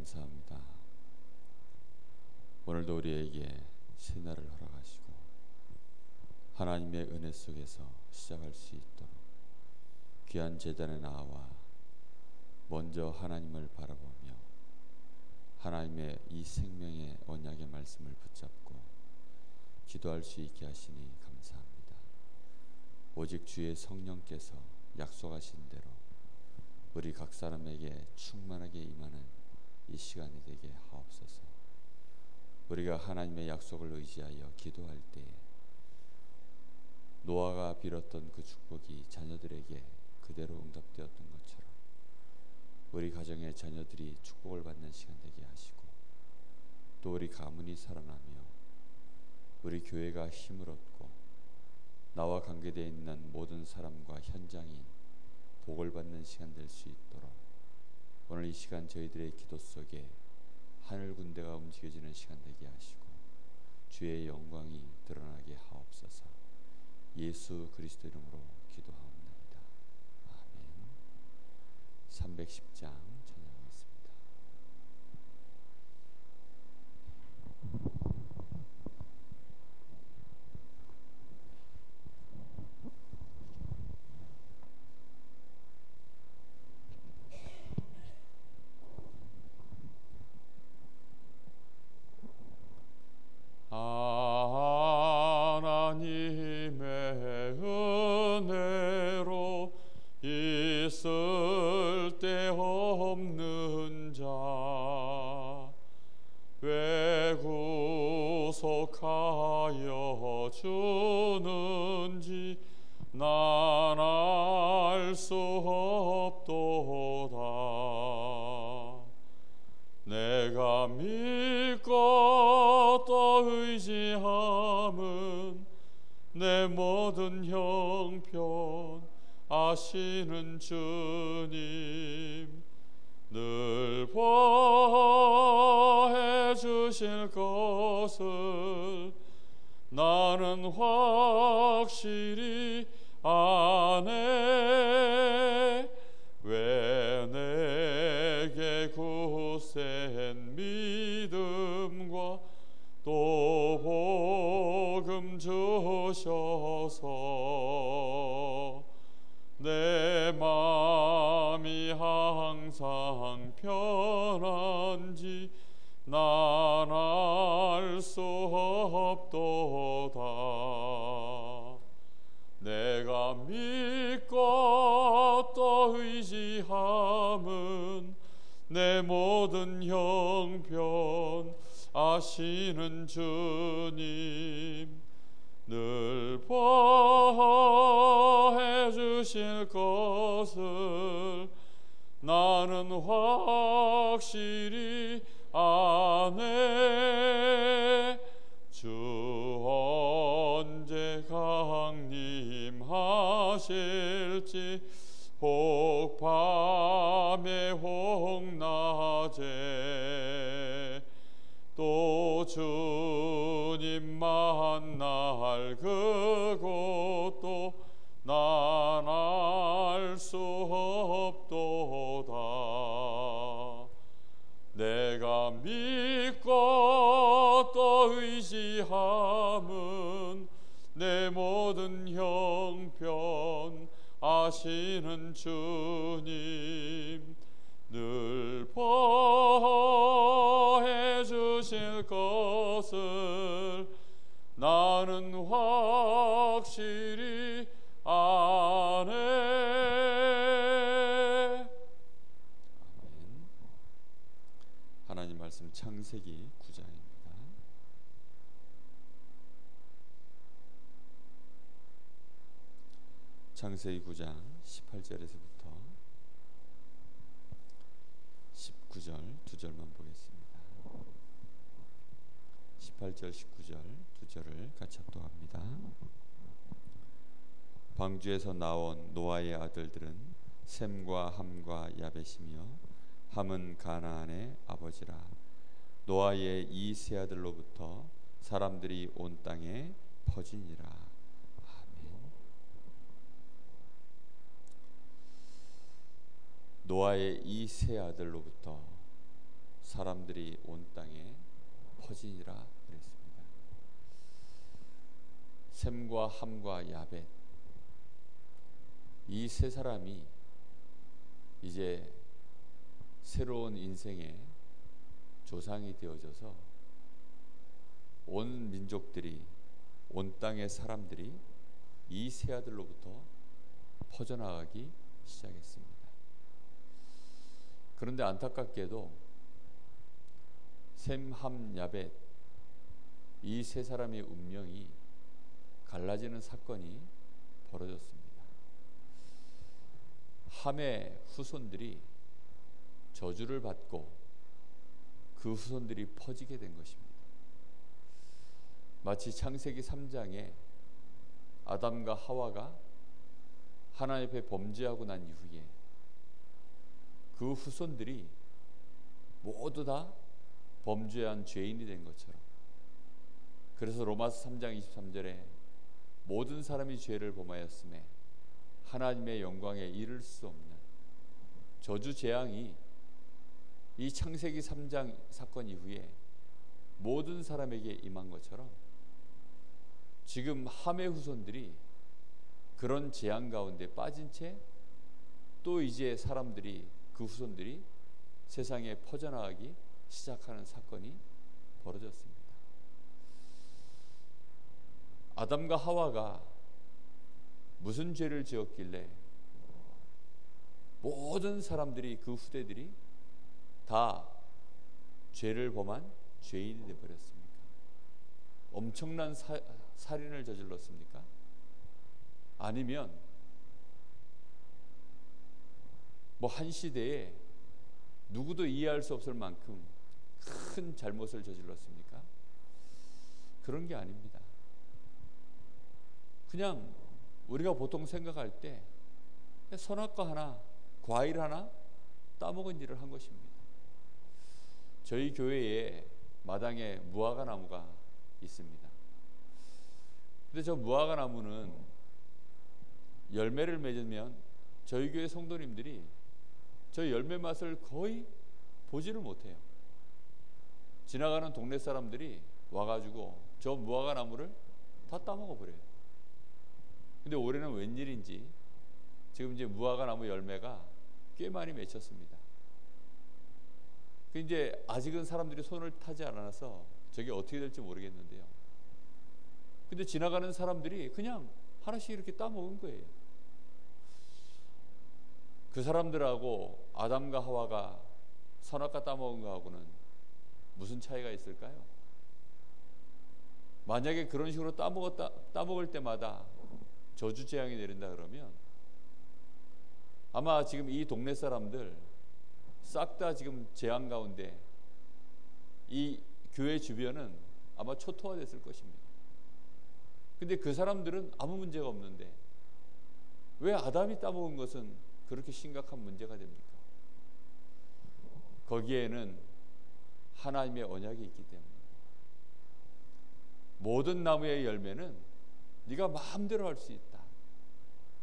감사합니다. 오늘도 우리에게 새날을 허락하시고 하나님의 은혜 속에서 시작할 수 있도록 귀한 제단에 나와 먼저 하나님을 바라보며 하나님의 이 생명의 언약의 말씀을 붙잡고 기도할 수 있게 하시니 감사합니다. 오직 주의 성령께서 약속하신 대로 우리 각 사람에게 충만하게 임하는 이 시간이 되게 하옵소서. 우리가 하나님의 약속을 의지하여 기도할 때에 노아가 빌었던 그 축복이 자녀들에게 그대로 응답되었던 것처럼 우리 가정의 자녀들이 축복을 받는 시간 되게 하시고, 또 우리 가문이 살아나며 우리 교회가 힘을 얻고 나와 관계되어 있는 모든 사람과 현장이 복을 받는 시간 될 수 있도록 오늘 이 시간 저희들의 기도 속에 하늘 군대가 움직여지는 시간 되게 하시고 주의 영광이 드러나게 하옵소서. 예수 그리스도 이름으로 기도하옵나이다. 아멘. 310장 찬양하겠습니다. 하나님의 은혜로 있을 데 없는 자 왜 구속하여 주는지 난 알 수 없도다. 내가 믿고 또 의지함은 내 모든 형편 아시는 주님 늘 보해 주실 것을 나는 확실히 아네. 왜 내게 굳센 믿음과 또 복음 주셔서 내 마음이 항상 편한지 난 알 수 없도다. 내가 믿고 또 의지함은 내 모든 형편 아시는 주님 늘 보해 주실 것을 나는 확실히 아네. 주 언제 강림하실지 혹 밤에 혹 낮에 또 주님 만날 그곳도 난 알 수 없도다. 내가 믿고 또 의지함은 내 모든 형편 아시는 주님 늘 보해 주실 것을 나는 확실히 아네. 아멘. 하나님 말씀 창세기 9장입니다. 창세기 9장 18절에서부터 19절 두 절만 보겠습니다. 18절 19절 두 절을 같이 합독합니다. 방주에서 나온 노아의 아들들은 셈과 함과 야벳이며 함은 가나안의 아버지라. 노아의 이 세 아들로부터 사람들이 온 땅에 퍼지니라. 아멘. 노아의 이 세 아들로부터 사람들이 온 땅에 퍼지니라 그랬습니다. 셈과 함과 야벳, 이 세 사람이 이제 새로운 인생의 조상이 되어져서 온 민족들이, 온 땅의 사람들이 이 세 아들로부터 퍼져나가기 시작했습니다. 그런데 안타깝게도 셈, 함, 야벳, 이 세 사람의 운명이 갈라지는 사건이 벌어졌습니다. 함의 후손들이 저주를 받고 그 후손들이 퍼지게 된 것입니다. 마치 창세기 3장에 아담과 하와가 하나님 앞에 범죄하고 난 이후에 그 후손들이 모두 다 범죄한 죄인이 된 것처럼, 그래서 로마서 3장 23절에 모든 사람이 죄를 범하였음에 하나님의 영광에 이를 수 없는 저주 재앙이 이 창세기 3장 사건 이후에 모든 사람에게 임한 것처럼 지금 함의 후손들이 그런 재앙 가운데 빠진 채 또 이제 사람들이, 그 후손들이 세상에 퍼져나가기 시작하는 사건이 벌어졌습니다. 아담과 하와가 무슨 죄를 지었길래 모든 사람들이, 그 후대들이 다 죄를 범한 죄인이 되어버렸습니까? 엄청난 살인을 저질렀습니까? 아니면 뭐 한 시대에 누구도 이해할 수 없을 만큼 큰 잘못을 저질렀습니까? 그런 게 아닙니다. 그냥 우리가 보통 생각할 때 선악과 하나, 과일 하나 따먹은 일을 한 것입니다. 저희 교회에 마당에 무화과 나무가 있습니다. 근데 저 무화과 나무는 열매를 맺으면 저희 교회 성도님들이 저 열매 맛을 거의 보지를 못해요. 지나가는 동네 사람들이 와가지고 저 무화과 나무를 다 따먹어 버려요. 근데 올해는 웬일인지 지금 이제 무화과 나무 열매가 꽤 많이 맺혔습니다. 이제 아직은 사람들이 손을 타지 않아서 저게 어떻게 될지 모르겠는데요. 근데 지나가는 사람들이 그냥 하나씩 이렇게 따먹은 거예요. 그 사람들하고 아담과 하와가 선악과 따먹은 거하고는 무슨 차이가 있을까요? 만약에 그런 식으로 따먹을 때마다 저주 재앙이 내린다 그러면 아마 지금 이 동네 사람들 싹 다 지금 재앙 가운데 이 교회 주변은 아마 초토화됐을 것입니다. 근데 그 사람들은 아무 문제가 없는데 왜 아담이 따먹은 것은 그렇게 심각한 문제가 됩니까? 거기에는 하나님의 언약이 있기 때문에 모든 나무의 열매는 네가 마음대로 할 수 있다.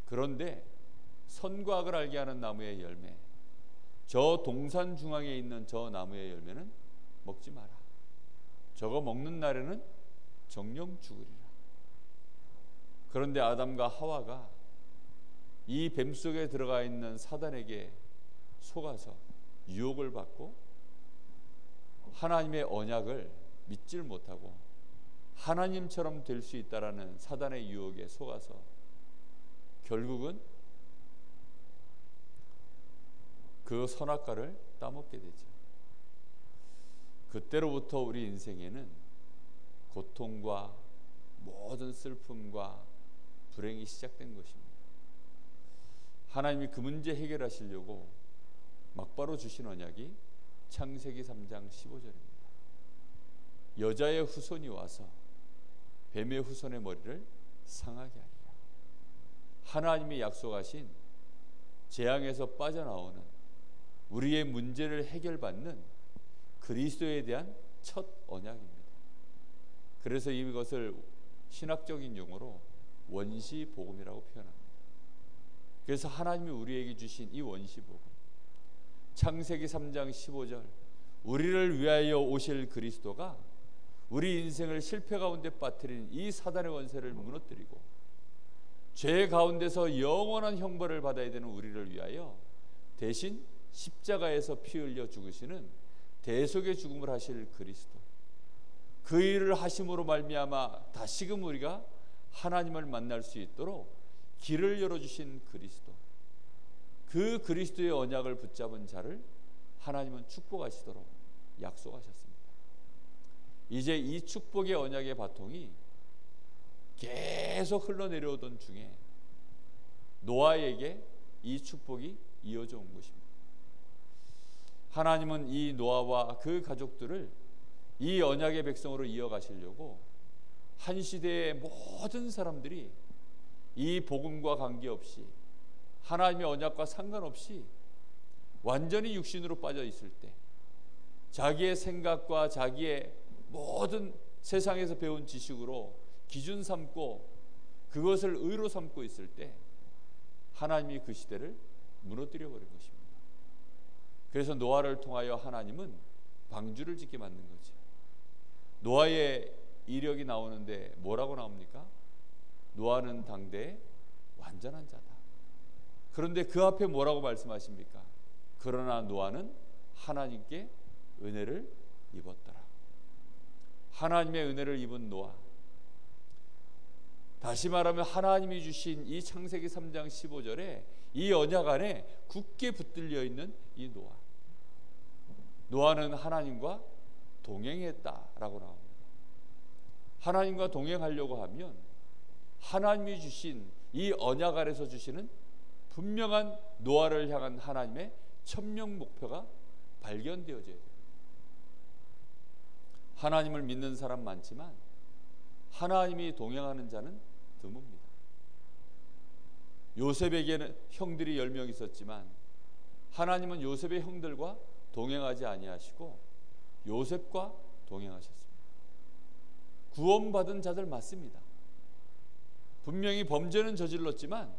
그런데 선과 악을 알게 하는 나무의 열매, 저 동산 중앙에 있는 저 나무의 열매는 먹지 마라. 저거 먹는 날에는 정령 죽으리라. 그런데 아담과 하와가 이 뱀 속에 들어가 있는 사단에게 속아서 유혹을 받고 하나님의 언약을 믿질 못하고 하나님처럼 될 수 있다라는 사단의 유혹에 속아서 결국은 그 선악과를 따먹게 되죠. 그때로부터 우리 인생에는 고통과 모든 슬픔과 불행이 시작된 것입니다. 하나님이 그 문제 해결하시려고 막바로 주신 언약이 창세기 3장 15절입니다. 여자의 후손이 와서 뱀의 후손의 머리를 상하게 하리라. 하나님이 약속하신 재앙에서 빠져나오는 우리의 문제를 해결받는 그리스도에 대한 첫 언약입니다. 그래서 이것을 신학적인 용어로 원시복음이라고 표현합니다. 그래서 하나님이 우리에게 주신 이 원시복음, 창세기 3장 15절 우리를 위하여 오실 그리스도가 우리 인생을 실패 가운데 빠뜨린 이 사단의 권세를 무너뜨리고 죄 가운데서 영원한 형벌을 받아야 되는 우리를 위하여 대신 십자가에서 피 흘려 죽으시는 대속의 죽음을 하실 그리스도, 그 일을 하심으로 말미암아 다시금 우리가 하나님을 만날 수 있도록 길을 열어주신 그리스도, 그 그리스도의 언약을 붙잡은 자를 하나님은 축복하시도록 약속하셨습니다. 이제 이 축복의 언약의 바통이 계속 흘러내려오던 중에 노아에게 이 축복이 이어져 온 것입니다. 하나님은 이 노아와 그 가족들을 이 언약의 백성으로 이어가시려고 한 시대의 모든 사람들이 이 복음과 관계없이 하나님의 언약과 상관없이 완전히 육신으로 빠져 있을 때 자기의 생각과 자기의 모든 세상에서 배운 지식으로 기준 삼고 그것을 의로 삼고 있을 때 하나님이 그 시대를 무너뜨려 버린 것입니다. 그래서 노아를 통하여 하나님은 방주를 짓게 만든 거죠. 노아의 이력이 나오는데 뭐라고 나옵니까? 노아는 당대의 완전한 자다. 그런데 그 앞에 뭐라고 말씀하십니까? 그러나 노아는 하나님께 은혜를 입었더라. 하나님의 은혜를 입은 노아, 다시 말하면 하나님이 주신 이 창세기 3장 15절에 이 언약 안에 굳게 붙들려 있는 이 노아, 노아는 하나님과 동행했다라고 나옵니다. 하나님과 동행하려고 하면 하나님이 주신 이 언약 아래서 주시는 분명한 노아를 향한 하나님의 천명 목표가 발견되어져야 돼요. 하나님을 믿는 사람 많지만 하나님이 동행하는 자는 드뭅니다. 요셉에게는 형들이 10명 있었지만 하나님은 요셉의 형들과 동행하지 아니하시고 요셉과 동행하셨습니다. 구원받은 자들 맞습니다. 분명히 범죄는 저질렀지만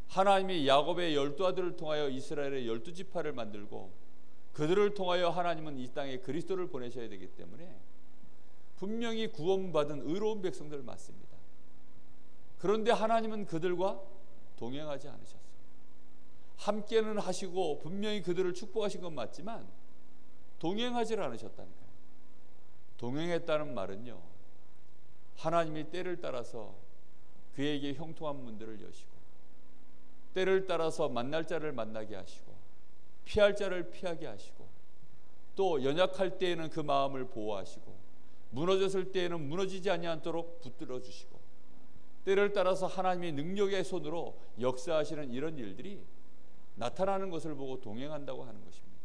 하나님이 야곱의 12아들을 통하여 이스라엘의 12지파를 만들고 그들을 통하여 하나님은 이 땅에 그리스도를 보내셔야 되기 때문에 분명히 구원받은 의로운 백성들 맞습니다. 그런데 하나님은 그들과 동행하지 않으셨어요. 함께는 하시고 분명히 그들을 축복하신 건 맞지만 동행하지 않으셨다니까요. 동행했다는 말은요, 하나님이 때를 따라서 그에게 형통한 문들을 여시고 때를 따라서 만날 자를 만나게 하시고 피할 자를 피하게 하시고 또 연약할 때에는 그 마음을 보호하시고 무너졌을 때에는 무너지지 아니하도록 붙들어 주시고 때를 따라서 하나님의 능력의 손으로 역사하시는 이런 일들이 나타나는 것을 보고 동행한다고 하는 것입니다.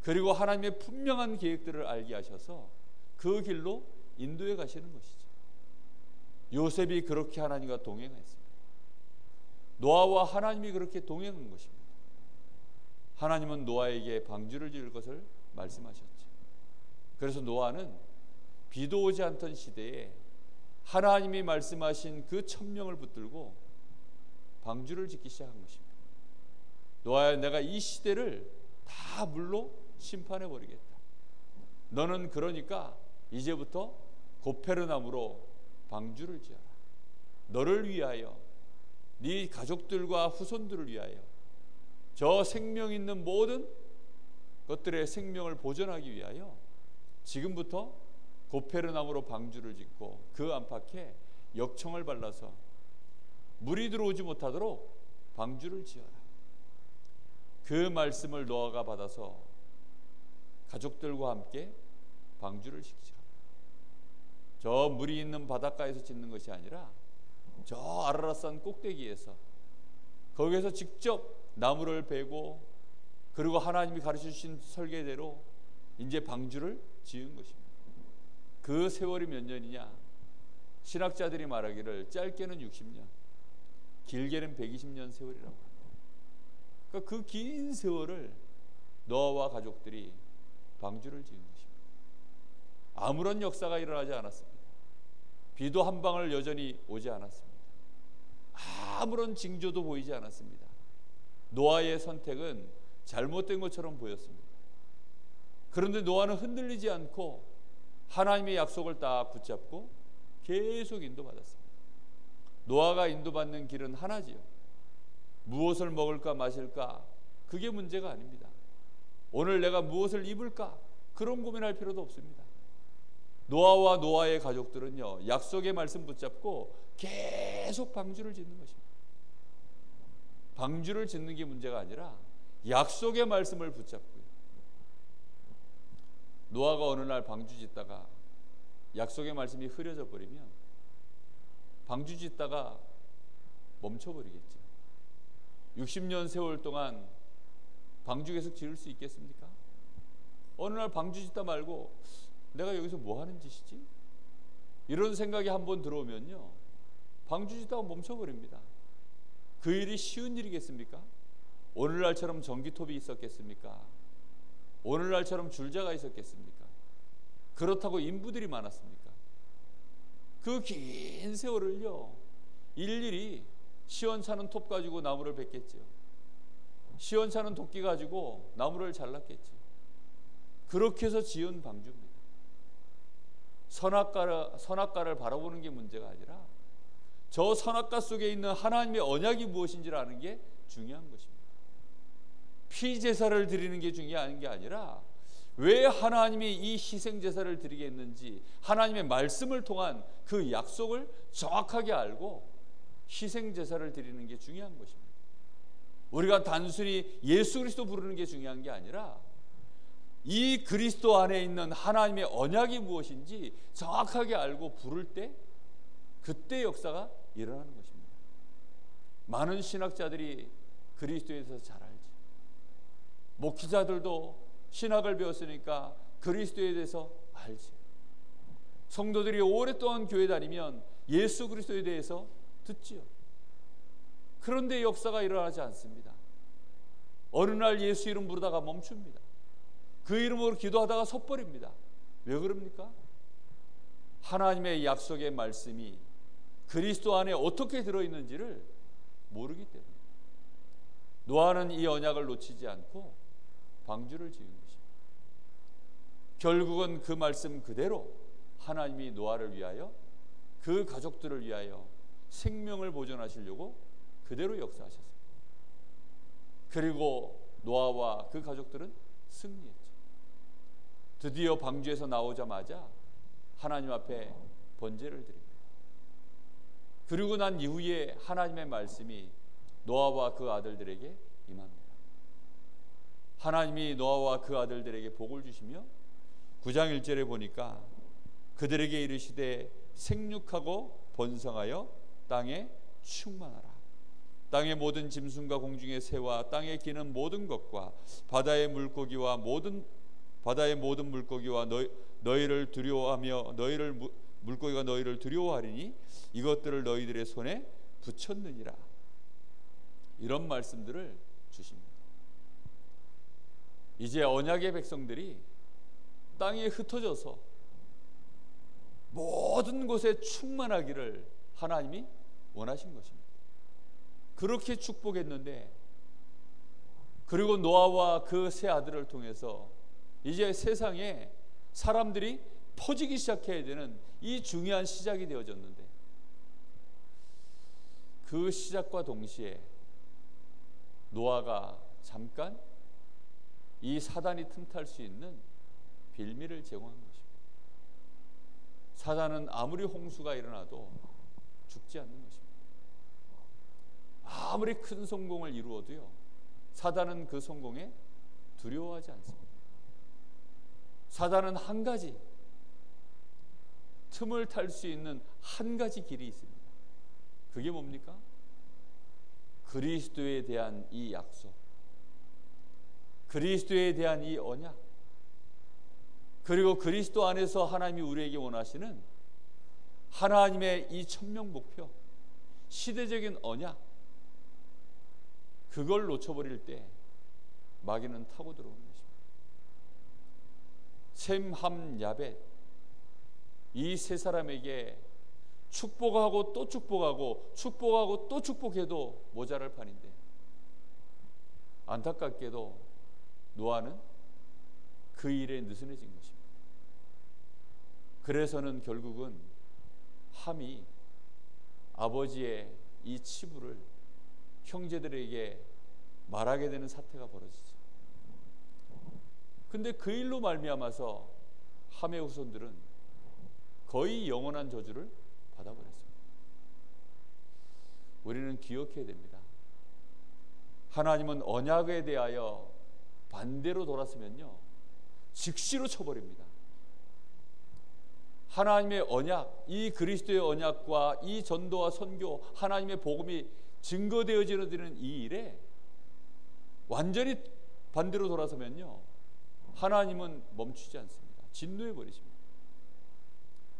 그리고 하나님의 분명한 계획들을 알게 하셔서 그 길로 인도해 가시는 것이죠. 요셉이 그렇게 하나님과 동행했습니다. 노아와 하나님이 그렇게 동행한 것입니다. 하나님은 노아에게 방주를 지을 것을 말씀하셨죠. 그래서 노아는 비도 오지 않던 시대에 하나님이 말씀하신 그 천명을 붙들고 방주를 짓기 시작한 것입니다. 노아야, 내가 이 시대를 다 물로 심판해 버리겠다. 너는 그러니까 이제부터 고페르나무로 방주를 지어라. 너를 위하여, 네 가족들과 후손들을 위하여, 저 생명 있는 모든 것들의 생명을 보존하기 위하여 지금부터 고페르나무로 방주를 짓고 그 안팎에 역청을 발라서 물이 들어오지 못하도록 방주를 지어라. 그 말씀을 노아가 받아서 가족들과 함께 방주를 짓기로 합니다. 저 물이 있는 바닷가에서 짓는 것이 아니라 저 아라랏산 꼭대기에서, 거기에서 직접 나무를 베고 그리고 하나님이 가르쳐 주신 설계대로 이제 방주를 지은 것입니다. 그 세월이 몇 년이냐? 신학자들이 말하기를 짧게는 60년, 길게는 120년 세월이라고 합니다. 그러니까 그 긴 세월을 노아와 가족들이 방주를 지은 것입니다. 아무런 역사가 일어나지 않았습니다. 비도 한 방울 여전히 오지 않았습니다. 아무런 징조도 보이지 않았습니다. 노아의 선택은 잘못된 것처럼 보였습니다. 그런데 노아는 흔들리지 않고 하나님의 약속을 딱 붙잡고 계속 인도받았습니다. 노아가 인도받는 길은 하나지요. 무엇을 먹을까 마실까 그게 문제가 아닙니다. 오늘 내가 무엇을 입을까 그런 고민할 필요도 없습니다. 노아와 노아의 가족들은요, 약속의 말씀 붙잡고 계속 방주를 짓는 것입니다. 방주를 짓는 게 문제가 아니라 약속의 말씀을 붙잡고요. 노아가 어느 날 방주 짓다가 약속의 말씀이 흐려져 버리면 방주 짓다가 멈춰버리겠죠. 60년 세월 동안 방주 계속 지을 수 있겠습니까? 어느 날 방주 짓다 말고 내가 여기서 뭐 하는 짓이지? 이런 생각이 한번 들어오면요, 방주 짓다가 멈춰버립니다. 그 일이 쉬운 일이겠습니까? 오늘날처럼 전기톱이 있었겠습니까? 오늘날처럼 줄자가 있었겠습니까? 그렇다고 인부들이 많았습니까? 그 긴 세월을요, 일일이 시원찮은 톱 가지고 나무를 뱄겠죠. 시원찮은 도끼 가지고 나무를 잘랐겠죠. 그렇게 해서 지은 방주입니다. 선악과를 바라보는 게 문제가 아니라 저 선악과 속에 있는 하나님의 언약이 무엇인지를 아는 게 중요한 것입니다. 피제사를 드리는 게 중요한 게 아니라 왜 하나님이 이 희생제사를 드리게 했는지 하나님의 말씀을 통한 그 약속을 정확하게 알고 희생제사를 드리는 게 중요한 것입니다. 우리가 단순히 예수 그리스도 부르는 게 중요한 게 아니라 이 그리스도 안에 있는 하나님의 언약이 무엇인지 정확하게 알고 부를 때 그때 역사가 일어나는 것입니다. 많은 신학자들이 그리스도에 대해서 잘 알지. 목회자들도 신학을 배웠으니까 그리스도에 대해서 알지. 성도들이 오랫동안 교회 다니면 예수 그리스도에 대해서 듣지요. 그런데 역사가 일어나지 않습니다. 어느 날 예수 이름 부르다가 멈춥니다. 그 이름으로 기도하다가 섰버립니다. 왜 그럽니까? 하나님의 약속의 말씀이 그리스도 안에 어떻게 들어있는지를 모르기 때문에. 노아는 이 언약을 놓치지 않고 방주를 지은 것입니다. 결국은 그 말씀 그대로 하나님이 노아를 위하여 그 가족들을 위하여 생명을 보존하시려고 그대로 역사하셨습니다. 그리고 노아와 그 가족들은 승리했죠. 드디어 방주에서 나오자마자 하나님 앞에 번제를 드립니다. 그리고 난 이후에 하나님의 말씀이 노아와 그 아들들에게 임합니다. 하나님이 노아와 그 아들들에게 복을 주시며 9장 1절에 보니까 그들에게 이르시되 생육하고 번성하여 땅에 충만하라. 땅의 모든 짐승과 공중의 새와 땅에 기는 모든 것과 바다의 물고기와 모든 물고기와 너희를 두려워하며 물고기가 너희를 두려워하리니 이것들을 너희들의 손에 붙였느니라. 이런 말씀들을 주십니다. 이제 언약의 백성들이 땅에 흩어져서 모든 곳에 충만하기를 하나님이 원하신 것입니다. 그렇게 축복했는데, 그리고 노아와 그 세 아들을 통해서 이제 세상에 사람들이 퍼지기 시작해야 되는 이 중요한 시작이 되어졌는데, 그 시작과 동시에 노아가 잠깐 이 사단이 틈탈 수 있는 빌미를 제공한 것입니다. 사단은 아무리 홍수가 일어나도 죽지 않는 것입니다. 아무리 큰 성공을 이루어도요, 사단은 그 성공에 두려워하지 않습니다. 사단은 한 가지 틈을 탈 수 있는 한 가지 길이 있습니다. 그게 뭡니까? 그리스도에 대한 이 약속, 그리스도에 대한 이 언약, 그리고 그리스도 안에서 하나님이 우리에게 원하시는 하나님의 이 천명 목표, 시대적인 언약, 그걸 놓쳐버릴 때 마귀는 타고 들어오는 것입니다. 셈, 함, 야벳, 이 세 사람에게 축복하고 또 축복하고 축복하고 또 축복해도 모자랄 판인데, 안타깝게도 노아는 그 일에 느슨해진 것입니다. 그래서는 결국은 함이 아버지의 이 치부를 형제들에게 말하게 되는 사태가 벌어지죠. 근데 그 일로 말미암아서 함의 후손들은 거의 영원한 저주를 받아버렸습니다. 우리는 기억해야 됩니다. 하나님은 언약에 대하여 반대로 돌았으면요, 즉시로 쳐버립니다. 하나님의 언약, 이 그리스도의 언약과 이 전도와 선교, 하나님의 복음이 증거되어지는 이 일에 완전히 반대로 돌아서면요, 하나님은 멈추지 않습니다. 진노해 버리십니다.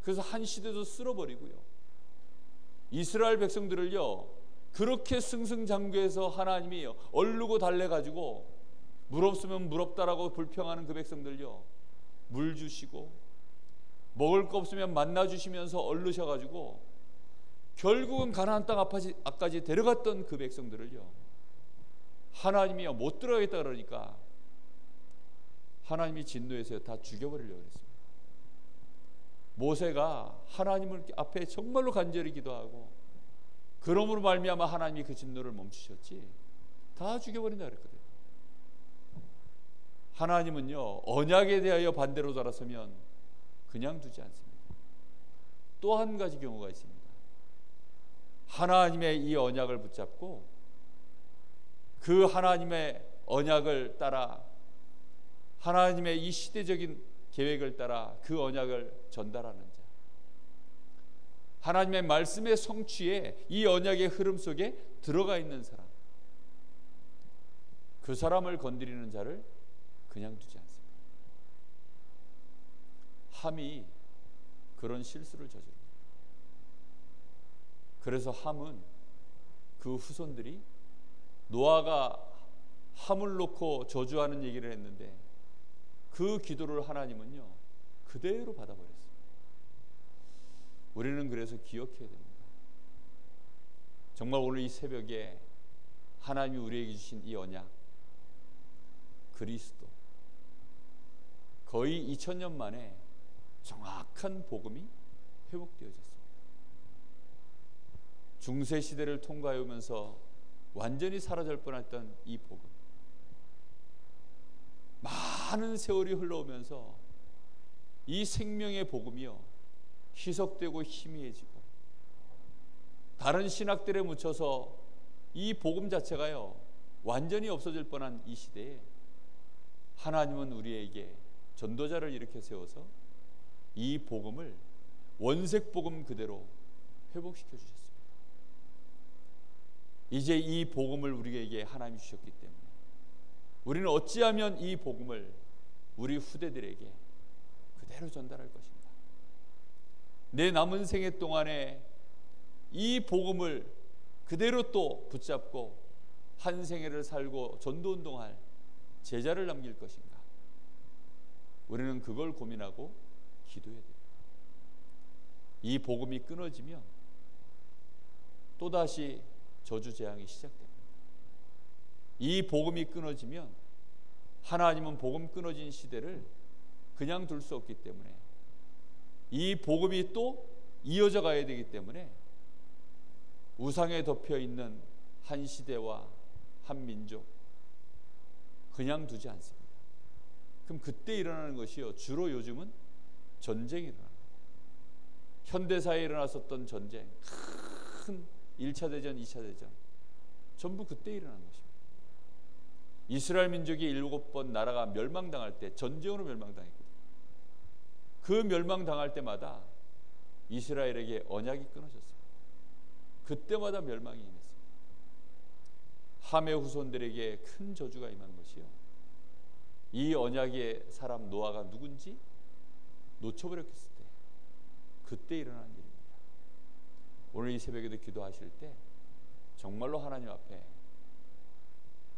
그래서 한 시대도 쓸어버리고요, 이스라엘 백성들을요 그렇게 승승장구해서 하나님이 얼르고 달래가지고 물 없으면 물 없다라고 불평하는 그 백성들요, 물 주시고 먹을 거 없으면 만나 주시면서 얼르셔가지고 결국은 가나안 땅 앞까지 데려갔던 그 백성들을요, 하나님이 못 들어가겠다 그러니까 하나님이 진노해서 다 죽여버리려고 했습니다. 모세가 하나님을 앞에 정말로 간절히 기도하고 그러므로 말미암아 하나님이 그 진노를 멈추셨지 다 죽여버린다 그랬거든요. 하나님은요 언약에 대하여 반대로 돌아서면 그냥 두지 않습니다. 또 한 가지 경우가 있습니다. 하나님의 이 언약을 붙잡고 그 하나님의 언약을 따라 하나님의 이 시대적인 계획을 따라 그 언약을 전달하는 자, 하나님의 말씀의 성취에 이 언약의 흐름 속에 들어가 있는 사람, 그 사람을 건드리는 자를 그냥 두지 않습니다. 함이 그런 실수를 저지릅니다. 그래서 함은 그 후손들이 노아가 함을 놓고 저주하는 얘기를 했는데 그 기도를 하나님은요 그대로 받아버렸어요. 우리는 그래서 기억해야 됩니다. 정말 오늘 이 새벽에 하나님이 우리에게 주신 이 언약, 그리스도, 거의 2000년 만에 정확한 복음이 회복되어졌습니다. 중세시대를 통과해 오면서 완전히 사라질 뻔했던 이 복음, 많은 세월이 흘러오면서 이 생명의 복음이요 희석되고 희미해지고 다른 신학들에 묻혀서 이 복음 자체가요 완전히 없어질 뻔한 이 시대에 하나님은 우리에게 전도자를 일으켜 세워서 이 복음을 원색 복음 그대로 회복시켜 주셨습니다. 이제 이 복음을 우리에게 하나님이 주셨기 때문에 우리는 어찌하면 이 복음을 우리 후대들에게 그대로 전달할 것인가? 내 남은 생애 동안에 이 복음을 그대로 또 붙잡고 한 생애를 살고 전도운동할 제자를 남길 것인가? 우리는 그걸 고민하고 기도해야 됩니다. 이 복음이 끊어지면 또다시 저주재앙이 시작됩니다. 이 복음이 끊어지면 하나님은 복음 끊어진 시대를 그냥 둘 수 없기 때문에 이 복음이 또 이어져 가야 되기 때문에 우상에 덮여 있는 한 시대와 한 민족 그냥 두지 않습니다. 그럼 그때 일어나는 것이요 주로 요즘은 전쟁이 일어납니다. 현대사에 일어났었던 전쟁, 큰 1차 대전, 2차 대전 전부 그때 일어난 것입니다. 이스라엘 민족이 7번 나라가 멸망당할 때 전쟁으로 멸망당했거든요. 그 멸망당할 때마다 이스라엘에게 언약이 끊어졌습니다. 그때마다 멸망이 임했습니다. 함의 후손들에게 큰 저주가 임한 것이요 이 언약의 사람 노아가 누군지 놓쳐버렸을 때 그때 일어난 일입니다. 오늘 이 새벽에도 기도하실 때 정말로 하나님 앞에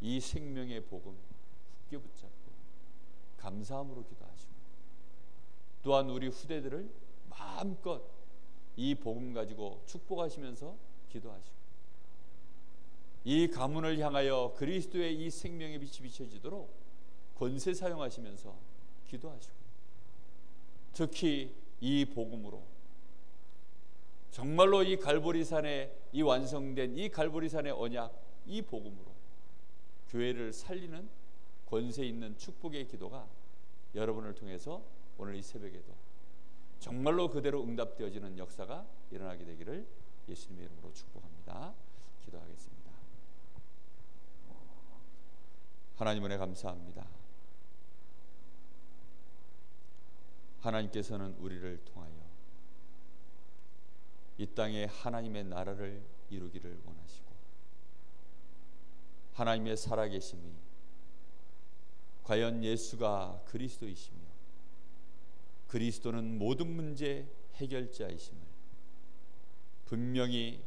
이 생명의 복음 굳게 붙잡고 감사함으로 기도하시고 또한 우리 후대들을 마음껏 이 복음 가지고 축복하시면서 기도하시고 이 가문을 향하여 그리스도의 이 생명의 빛이 비춰지도록 권세 사용하시면서 기도하시고, 특히 이 복음으로 정말로 이 갈보리산에 이 완성된 이 갈보리산의 언약, 이 복음으로 교회를 살리는 권세 있는 축복의 기도가 여러분을 통해서 오늘 이 새벽에도 정말로 그대로 응답되어지는 역사가 일어나게 되기를 예수님의 이름으로 축복합니다. 기도하겠습니다. 하나님 은혜 감사합니다. 하나님께서는 우리를 통하여 이 땅에 하나님의 나라를 이루기를 원하시고, 하나님의 살아계심이 과연 예수가 그리스도이시며 그리스도는 모든 문제 해결자이심을 분명히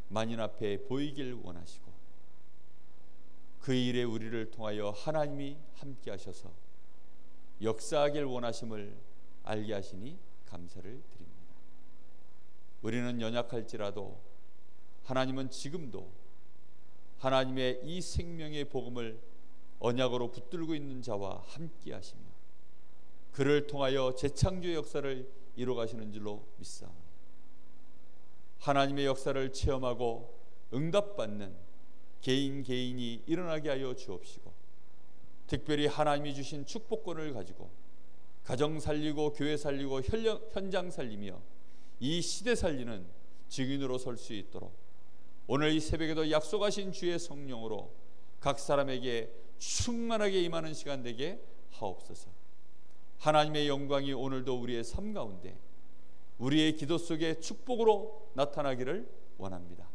만인 앞에 보이길 원하시고, 그 일에 우리를 통하여 하나님이 함께 하셔서 역사하길 원하심을 알게 하시니 감사를 드립니다. 우리는 연약할지라도 하나님은 지금도 하나님의 이 생명의 복음을 언약으로 붙들고 있는 자와 함께 하시며 그를 통하여 재창조의 역사를 이루어 가시는 줄로 믿사오니, 하나님의 역사를 체험하고 응답받는 개인이 일어나게 하여 주옵시고, 특별히 하나님이 주신 축복권을 가지고 가정 살리고 교회 살리고 현장 살리며 이 시대 살리는 증인으로 설 수 있도록 오늘 이 새벽에도 약속하신 주의 성령으로 각 사람에게 충만하게 임하는 시간 되게 하옵소서. 하나님의 영광이 오늘도 우리의 삶 가운데 우리의 기도 속에 축복으로 나타나기를 원합니다.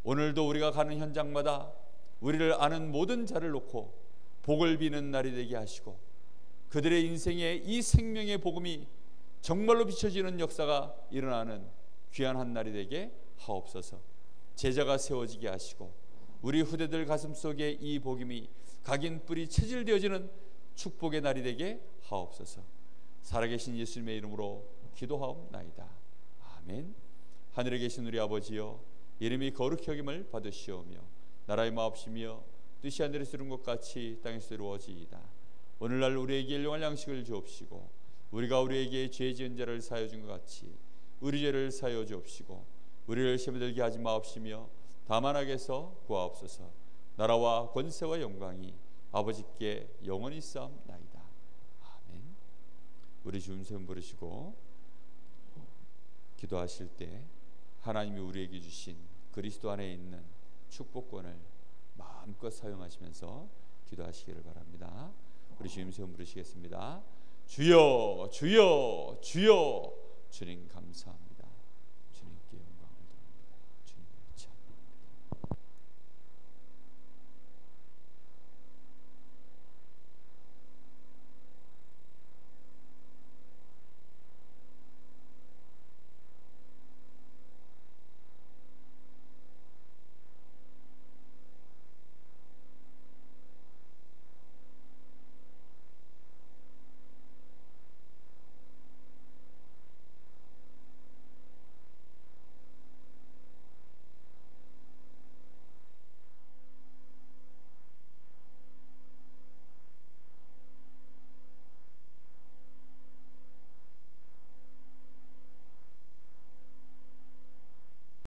오늘도 우리가 가는 현장마다 우리를 아는 모든 자를 놓고 복을 비는 날이 되게 하시고, 그들의 인생에 이 생명의 복음이 정말로 비춰지는 역사가 일어나는 귀한 한 날이 되게 하옵소서. 제자가 세워지게 하시고 우리 후대들 가슴 속에 이 복음이 각인 뿌리 체질되어지는 축복의 날이 되게 하옵소서. 살아계신 예수님의 이름으로 기도하옵나이다. 아멘. 하늘에 계신 우리 아버지여, 이름이 거룩히 여김을 받으시오며 나라의 마옵시며 뜻이 하늘에서 이룬 것 같이 땅에서 이루어지이다. 오늘날 우리에게 일용할 양식을 주옵시고, 우리가 우리에게 죄 지은 자를 사하여 준 것 같이 우리 죄를 사하여 주옵시고, 우리를 시험에 들게 하지 마옵시며 다만 악에서 구하옵소서. 나라와 권세와 영광이 아버지께 영원히 쌓옵나이다. 아멘. 우리 주 음성 부르시고 기도하실 때 하나님이 우리에게 주신 그리스도 안에 있는 축복권을 마음껏 사용하시면서 기도하시기를 바랍니다. 우리 주 음성 부르시겠습니다. 주여 주여 주여. 주님 감사합니다.